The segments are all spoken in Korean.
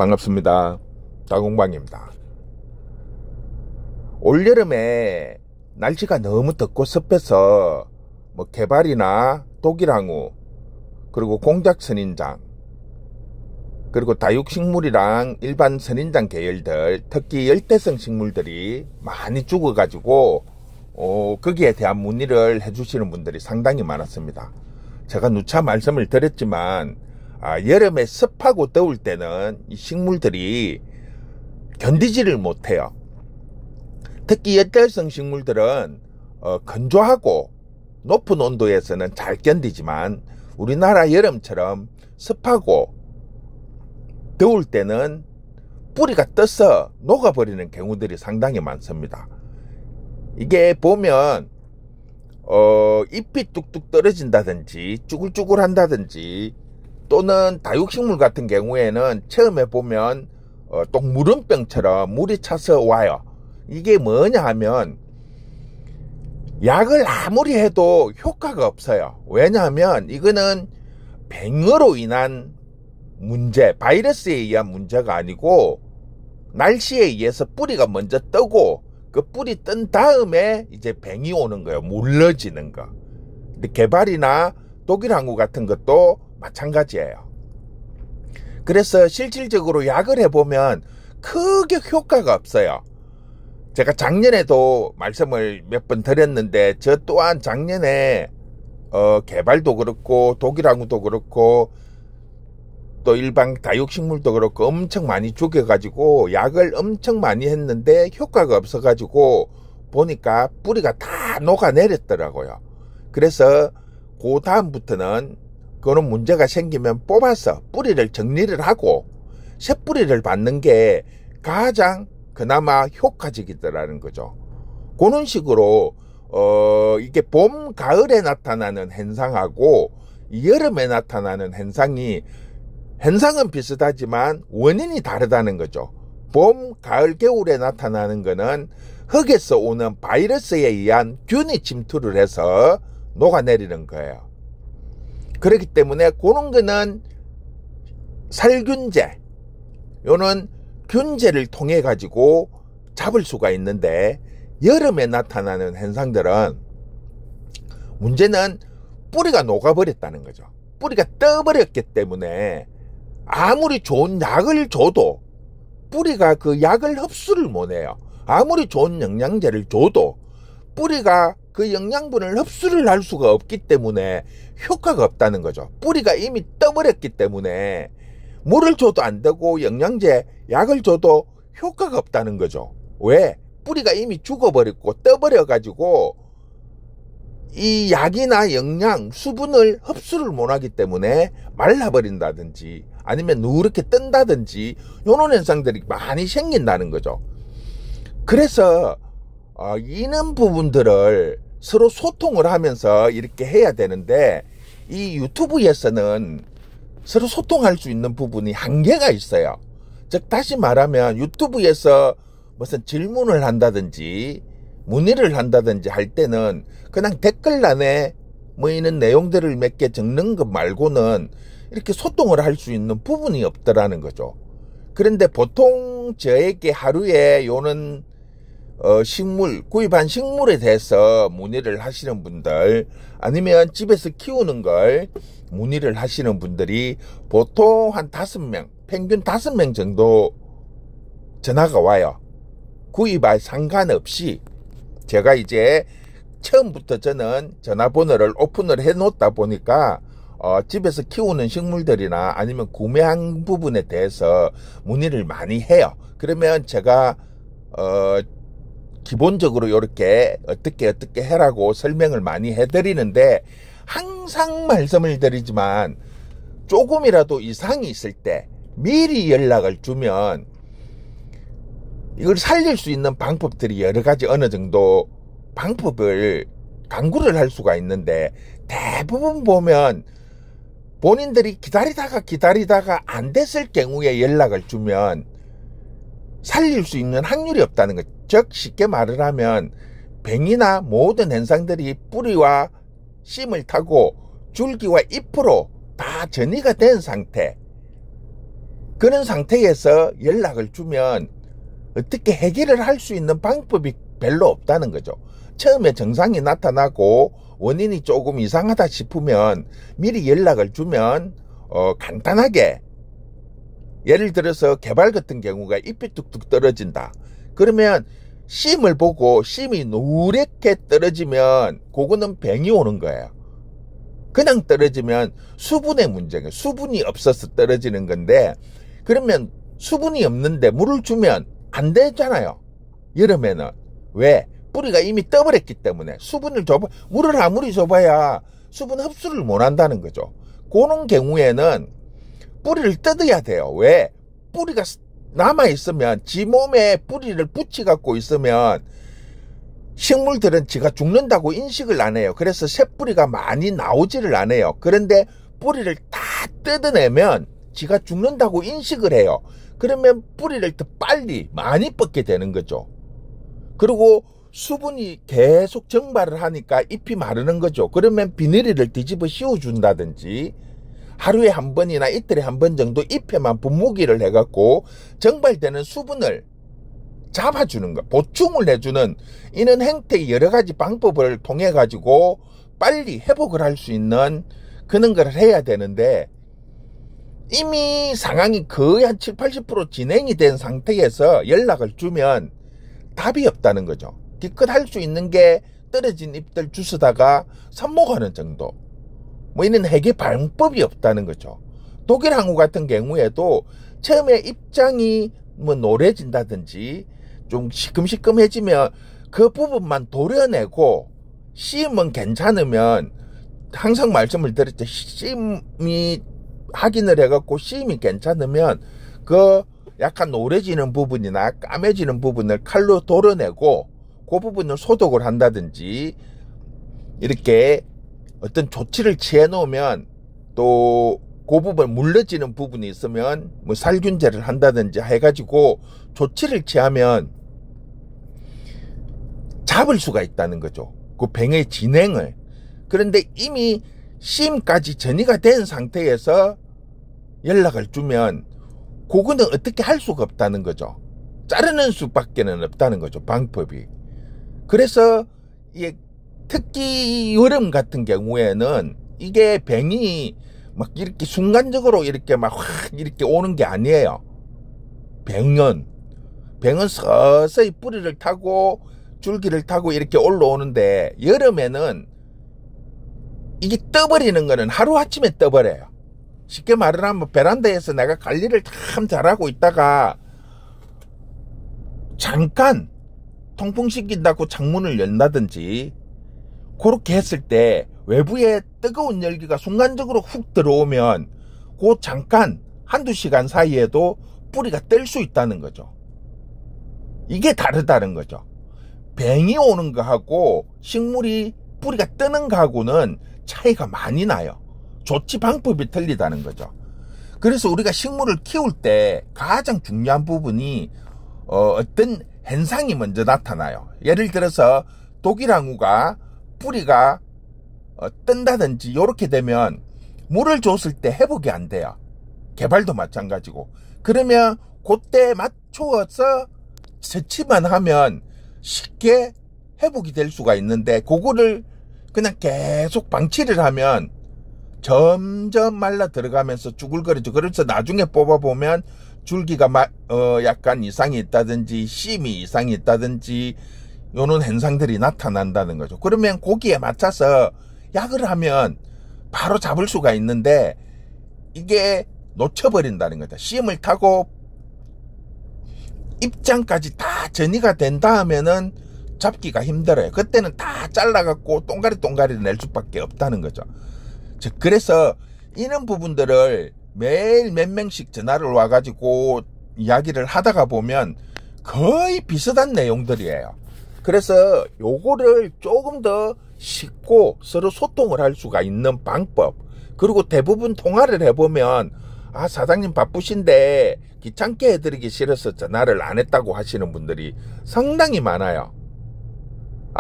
반갑습니다. 다공방입니다. 올여름에 날씨가 너무 덥고 습해서 개발이나 독일항우, 그리고 공작 선인장, 그리고 다육식물이랑 일반 선인장 계열들, 특히 열대성 식물들이 많이 죽어가지고 거기에 대한 문의를 해주시는 분들이 상당히 많았습니다. 제가 누차 말씀을 드렸지만 여름에 습하고 더울 때는 이 식물들이 견디지를 못해요. 특히 열대성 식물들은 건조하고 높은 온도에서는 잘 견디지만 우리나라 여름처럼 습하고 더울 때는 뿌리가 떠서 녹아버리는 경우들이 상당히 많습니다. 이게 보면 잎이 뚝뚝 떨어진다든지 쭈글쭈글 한다든지, 또는 다육식물 같은 경우에는 처음에 보면 똥무름병처럼 물이 차서 와요. 이게 뭐냐 하면 약을 아무리 해도 효과가 없어요. 왜냐하면 이거는 병으로 인한 문제, 바이러스에 의한 문제가 아니고 날씨에 의해서 뿌리가 먼저 뜨고 그 뿌리 뜬 다음에 이제 병이 오는 거예요. 물러지는 거. 근데 개발이나 독일항우 같은 것도 마찬가지예요. 그래서 실질적으로 약을 해보면 크게 효과가 없어요. 제가 작년에도 말씀을 몇 번 드렸는데, 저 또한 작년에 개발도 그렇고 독일항우도 그렇고 또 일반 다육식물도 그렇고 엄청 많이 죽여가지고 약을 엄청 많이 했는데 효과가 없어가지고 보니까 뿌리가 다 녹아내렸더라고요. 그래서 그 다음부터는 그런 문제가 생기면 뽑아서 뿌리를 정리를 하고 새 뿌리를 받는 게 가장 그나마 효과적이더라는 거죠. 그런 식으로 이게 봄, 가을에 나타나는 현상하고 여름에 나타나는 현상은 비슷하지만 원인이 다르다는 거죠. 봄, 가을, 겨울에 나타나는 거는 흙에서 오는 바이러스에 의한 균이 침투를 해서 녹아내리는 거예요. 그렇기 때문에 그런 거는 살균제, 요는 균제를 통해 가지고 잡을 수가 있는데, 여름에 나타나는 현상들은 문제는 뿌리가 녹아버렸다는 거죠. 뿌리가 떠버렸기 때문에 아무리 좋은 약을 줘도 뿌리가 그 약을 흡수를 못해요. 아무리 좋은 영양제를 줘도 뿌리가 그 영양분을 흡수를 할 수가 없기 때문에 효과가 없다는 거죠. 뿌리가 이미 떠버렸기 때문에 물을 줘도 안 되고 영양제, 약을 줘도 효과가 없다는 거죠. 왜? 뿌리가 이미 죽어버렸고 떠버려가지고 이 약이나 영양, 수분을 흡수를 못하기 때문에 말라버린다든지 아니면 누렇게 뜬다든지 이런 현상들이 많이 생긴다는 거죠. 그래서 이런 부분들을 서로 소통을 하면서 이렇게 해야 되는데, 이 유튜브에서는 서로 소통할 수 있는 부분이 한계가 있어요. 즉 다시 말하면 유튜브에서 무슨 질문을 한다든지 문의를 한다든지 할 때는 그냥 댓글란에 이런 내용들을 몇 개 적는 것 말고는 이렇게 소통을 할 수 있는 부분이 없더라는 거죠. 그런데 보통 저에게 하루에 요는 구입한 식물에 대해서 문의를 하시는 분들, 아니면 집에서 키우는 걸 문의를 하시는 분들이 보통 한 5명, 평균 5명 정도 전화가 와요. 구입할 상관없이. 제가 이제 처음부터 저는 전화번호를 오픈을 해 놓다 보니까 집에서 키우는 식물들이나 아니면 구매한 부분에 대해서 문의를 많이 해요. 그러면 제가 기본적으로 이렇게 어떻게 해라고 설명을 많이 해드리는데, 항상 말씀을 드리지만 조금이라도 이상이 있을 때 미리 연락을 주면 이걸 살릴 수 있는 방법들이 여러 가지 어느 정도 방법을 강구를 할 수가 있는데, 대부분 보면 본인들이 기다리다가 안 됐을 경우에 연락을 주면 살릴 수 있는 확률이 없다는 것. 즉 쉽게 말을 하면 병이나 모든 현상들이 뿌리와 씨를 타고 줄기와 잎으로 다 전이가 된 상태, 그런 상태에서 연락을 주면 어떻게 해결을 할 수 있는 방법이 별로 없다는 거죠. 처음에 증상이 나타나고 원인이 조금 이상하다 싶으면 미리 연락을 주면 간단하게, 예를 들어서 개발 같은 경우가 잎이 뚝뚝 떨어진다. 그러면 심을 보고 심이 누렇게 떨어지면 그거는 병이 오는 거예요. 그냥 떨어지면 수분의 문제가, 수분이 없어서 떨어지는 건데, 그러면 수분이 없는데 물을 주면 안 되잖아요. 여름에는. 왜? 뿌리가 이미 떠버렸기 때문에. 수분을 줘봐, 물을 아무리 줘봐야 수분 흡수를 못 한다는 거죠. 그런 경우에는 뿌리를 뜯어야 돼요. 왜? 뿌리가 남아있으면, 지 몸에 뿌리를 붙여갖고 있으면 식물들은 지가 죽는다고 인식을 안 해요. 그래서 새뿌리가 많이 나오지를 않아요. 그런데 뿌리를 다 뜯어내면 지가 죽는다고 인식을 해요. 그러면 뿌리를 더 빨리 많이 뻗게 되는 거죠. 그리고 수분이 계속 증발을 하니까 잎이 마르는 거죠. 그러면 비닐을 뒤집어 씌워준다든지 하루에 한 번이나 이틀에 한 번 정도 잎에만 분무기를 해갖고 증발되는 수분을 잡아주는 거, 보충을 해주는 이런 행태의 여러 가지 방법을 통해 가지고 빨리 회복을 할 수 있는 그런 걸 해야 되는데, 이미 상황이 거의 한 70~80% 진행이 된 상태에서 연락을 주면 답이 없다는 거죠. 기껏 할 수 있는 게 떨어진 잎들 주스다가 삽목하는 정도, 뭐 이런 해결 방법이 없다는 거죠. 독일항우 같은 경우에도 처음에 입장이 뭐 노래진다든지 좀 시큼시큼해지면 그 부분만 도려내고 씨임은 괜찮으면, 항상 말씀을 드렸죠. 씨임이 확인을 해갖고 씨임이 괜찮으면 그 약간 노래지는 부분이나 까매지는 부분을 칼로 도려내고 그 부분을 소독을 한다든지 이렇게 어떤 조치를 취해 놓으면, 또 그 부분 물러지는 부분이 있으면 뭐 살균제를 한다든지 해가지고 조치를 취하면 잡을 수가 있다는 거죠. 그 병의 진행을. 그런데 이미 씨임까지 전이가 된 상태에서 연락을 주면 그거는 어떻게 할 수가 없다는 거죠. 자르는 수밖에는 없다는 거죠, 방법이. 그래서 이게 특히 여름 같은 경우에는 이게 병이 막 이렇게 순간적으로 이렇게 막 확 이렇게 오는 게 아니에요. 병은 서서히 뿌리를 타고 줄기를 타고 이렇게 올라오는데, 여름에는 이게 떠버리는 거는 하루아침에 떠버려요. 쉽게 말을 하면 베란다에서 내가 관리를 참 잘하고 있다가 잠깐 통풍 시킨다고 창문을 연다든지 그렇게 했을 때 외부에 뜨거운 열기가 순간적으로 훅 들어오면 그 잠깐 한두 시간 사이에도 뿌리가 뜰 수 있다는 거죠. 이게 다르다는 거죠. 병이 오는 거하고 식물이 뿌리가 뜨는 거하고는 차이가 많이 나요. 조치 방법이 틀리다는 거죠. 그래서 우리가 식물을 키울 때 가장 중요한 부분이 어떤 현상이 먼저 나타나요. 예를 들어서 독일항우가 뿌리가 뜬다든지 이렇게 되면 물을 줬을 때 회복이 안 돼요. 개발도 마찬가지고. 그러면 그때 맞추어서 채취만 하면 쉽게 회복이 될 수가 있는데, 그거를 그냥 계속 방치를 하면 점점 말라 들어가면서 쭈글거리죠. 그래서 나중에 뽑아보면 줄기가 약간 이상이 있다든지 씨임이 이상이 있다든지 요런 현상들이 나타난다는 거죠. 그러면 거기에 맞춰서 약을 하면 바로 잡을 수가 있는데, 이게 놓쳐버린다는 거죠. 씨임을 타고 입장까지 다 전이가 된 다음에는 잡기가 힘들어요. 그때는 다 잘라갖고 똥가리 낼 수밖에 없다는 거죠. 즉, 그래서 이런 부분들을 매일 몇 명씩 전화를 와가지고 이야기를 하다가 보면 거의 비슷한 내용들이에요. 그래서 요거를 조금 더 쉽고 서로 소통을 할 수가 있는 방법, 그리고 대부분 통화를 해보면 사장님 바쁘신데 귀찮게 해드리기 싫어서 전화를 안 했다고 하시는 분들이 상당히 많아요.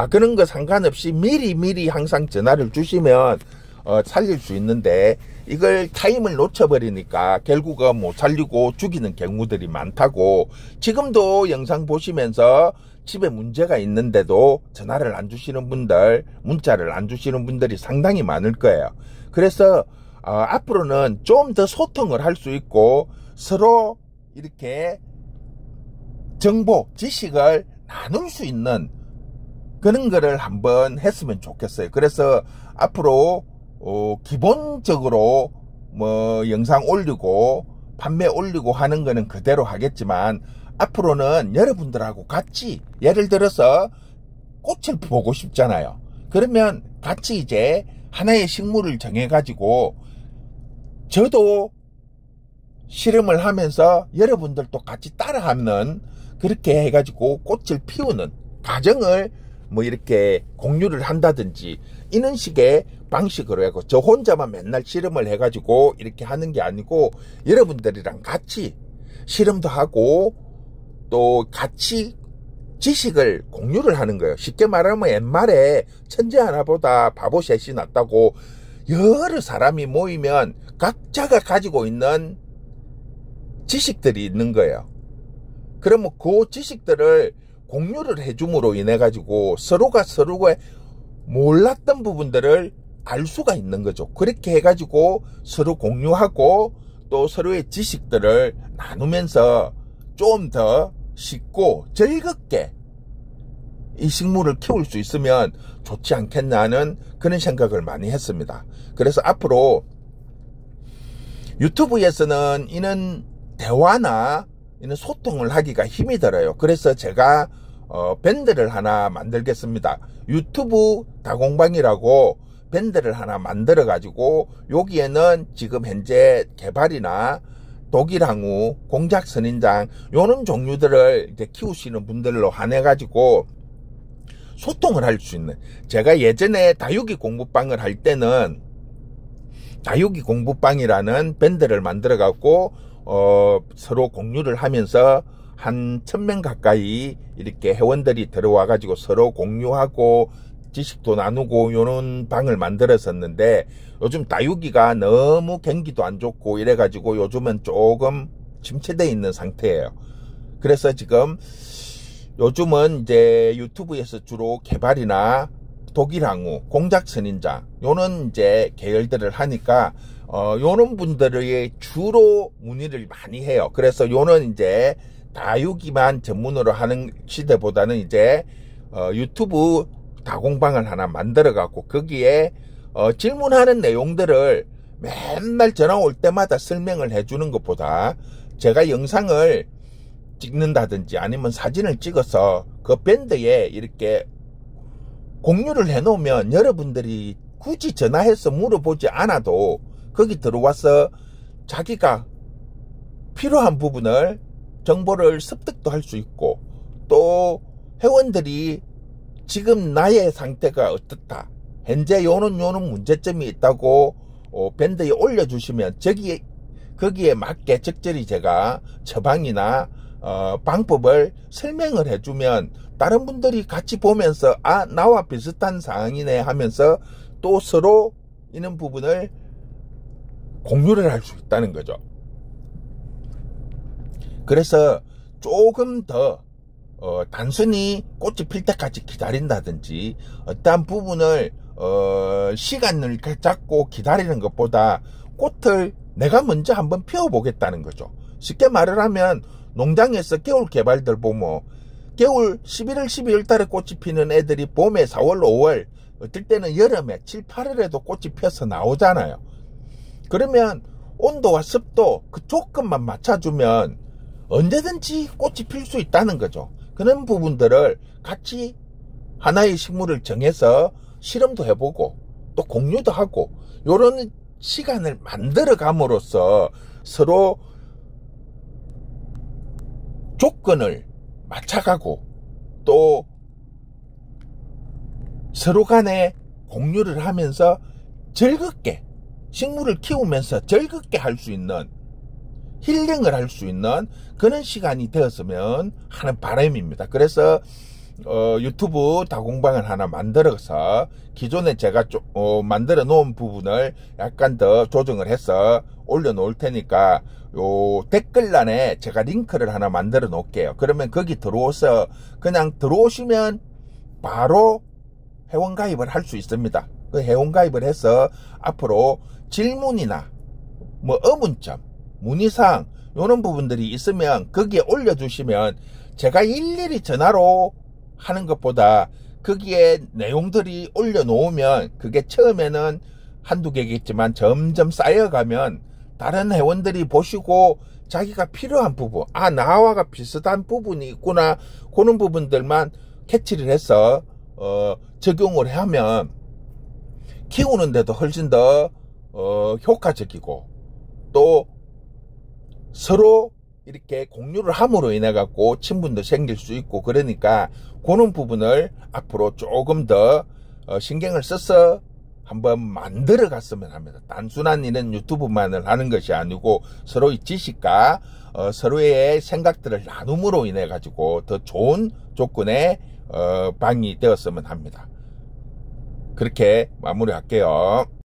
그런 거 상관없이 미리 항상 전화를 주시면 살릴 수 있는데, 이걸 타임을 놓쳐버리니까 결국은 못 살리고 죽이는 경우들이 많다고, 지금도 영상 보시면서 집에 문제가 있는데도 전화를 안 주시는 분들, 문자를 안 주시는 분들이 상당히 많을 거예요. 그래서 앞으로는 좀 더 소통을 할 수 있고 서로 이렇게 정보, 지식을 나눌 수 있는 그런 거를 한번 했으면 좋겠어요. 그래서 앞으로 기본적으로 뭐 영상 올리고 판매 올리고 하는 거는 그대로 하겠지만, 앞으로는 여러분들하고 같이, 예를 들어서 꽃을 보고 싶잖아요. 그러면 같이 이제 하나의 식물을 정해가지고 저도 실험을 하면서 여러분들도 같이 따라하는, 그렇게 해가지고 꽃을 피우는 과정을 뭐 이렇게 공유를 한다든지 이런 식의 방식으로 하고, 저 혼자만 맨날 실험을 해가지고 이렇게 하는 게 아니고 여러분들이랑 같이 실험도 하고 또 같이 지식을 공유를 하는 거예요. 쉽게 말하면 옛말에 천재 하나보다 바보 셋이 낫다고, 여러 사람이 모이면 각자가 가지고 있는 지식들이 있는 거예요. 그러면 그 지식들을 공유를 해줌으로 인해 가지고 서로가 서로의 몰랐던 부분들을 알 수가 있는 거죠. 그렇게 해가지고 서로 공유하고 또 서로의 지식들을 나누면서 좀 더 쉽고 즐겁게 이 식물을 키울 수 있으면 좋지 않겠나 하는 그런 생각을 많이 했습니다. 그래서 앞으로 유튜브에서는 이런 대화나 이런 소통을 하기가 힘이 들어요. 그래서 제가 밴드를 하나 만들겠습니다. 유튜브 다공방이라고 밴드를 하나 만들어 가지고 여기에는 지금 현재 개발이나 독일항우, 공작선인장 요런 종류들을 이제 키우시는 분들로 한해 가지고 소통을 할 수 있는, 제가 예전에 다육이 공부방을 할 때는 다육이 공부방이라는 밴드를 만들어 갖고 서로 공유를 하면서 한 1000명 가까이 이렇게 회원들이 들어와 가지고 서로 공유하고 지식도 나누고 요런 방을 만들었었는데, 요즘 다육이가 너무 경기도 안 좋고 이래 가지고 요즘은 조금 침체되어 있는 상태예요. 그래서 지금 요즘은 이제 유튜브에서 주로 개발이나 독일항우, 공작선인장 요런 이제 계열들을 하니까 요런 분들의 주로 문의를 많이 해요. 그래서 요는 이제 다육이만 전문으로 하는 시대보다는 이제 유튜브 다공방을 하나 만들어 갖고 거기에 질문하는 내용들을 맨날 전화 올 때마다 설명을 해주는 것보다 제가 영상을 찍는다든지 아니면 사진을 찍어서 그 밴드에 이렇게 공유를 해 놓으면 여러분들이 굳이 전화해서 물어보지 않아도 거기 들어와서 자기가 필요한 부분을 정보를 습득도 할 수 있고, 또 회원들이 지금 나의 상태가 어떻다, 현재 요는 문제점이 있다고 밴드에 올려주시면 거기에 맞게 적절히 제가 처방이나 방법을 설명을 해주면 다른 분들이 같이 보면서 나와 비슷한 상황이네 하면서 또 서로 이런 부분을 공유를 할 수 있다는 거죠. 그래서 조금 더 단순히 꽃이 필 때까지 기다린다든지 어떠한 부분을 시간을 잡고 기다리는 것보다 꽃을 내가 먼저 한번 피워보겠다는 거죠. 쉽게 말을 하면 농장에서 겨울 개발들 보면 겨울 11월 12월 달에 꽃이 피는 애들이 봄에 4월 5월 어떨 때는 여름에 7, 8월에도 꽃이 펴서 나오잖아요. 그러면 온도와 습도 그 조건만 맞춰주면 언제든지 꽃이 필 수 있다는 거죠. 그런 부분들을 같이 하나의 식물을 정해서 실험도 해보고 또 공유도 하고 요런 시간을 만들어 감으로써 서로 조건을 맞춰가고 또 서로 간에 공유를 하면서 즐겁게 식물을 키우면서 즐겁게 할 수 있는, 힐링을 할 수 있는 그런 시간이 되었으면 하는 바람입니다. 그래서 유튜브 다공방을 하나 만들어서 기존에 제가 만들어 놓은 부분을 약간 더 조정을 해서 올려 놓을 테니까 요 댓글란에 제가 링크를 하나 만들어 놓을게요. 그러면 거기 들어오서 그냥 들어오시면 바로 회원가입을 할 수 있습니다. 그 회원가입을 해서 앞으로 질문이나 뭐 의문점, 문의사항 요런 부분들이 있으면 거기에 올려주시면 제가 일일이 전화로 하는 것보다 거기에 내용들이 올려놓으면 그게 처음에는 한두 개겠지만 점점 쌓여가면 다른 회원들이 보시고 자기가 필요한 부분, 나와 비슷한 부분이 있구나, 그런 부분들만 캐치를 해서 적용을 하면 키우는데도 훨씬 더 효과적이고 또 서로 이렇게 공유를 함으로 인해 갖고 친분도 생길 수 있고, 그러니까 그런 부분을 앞으로 조금 더 신경을 써서 한번 만들어 갔으면 합니다. 단순한 이런 유튜브만을 하는 것이 아니고 서로의 지식과 서로의 생각들을 나눔으로 인해 가지고 더 좋은 조건의 방이 되었으면 합니다. 그렇게 마무리할게요.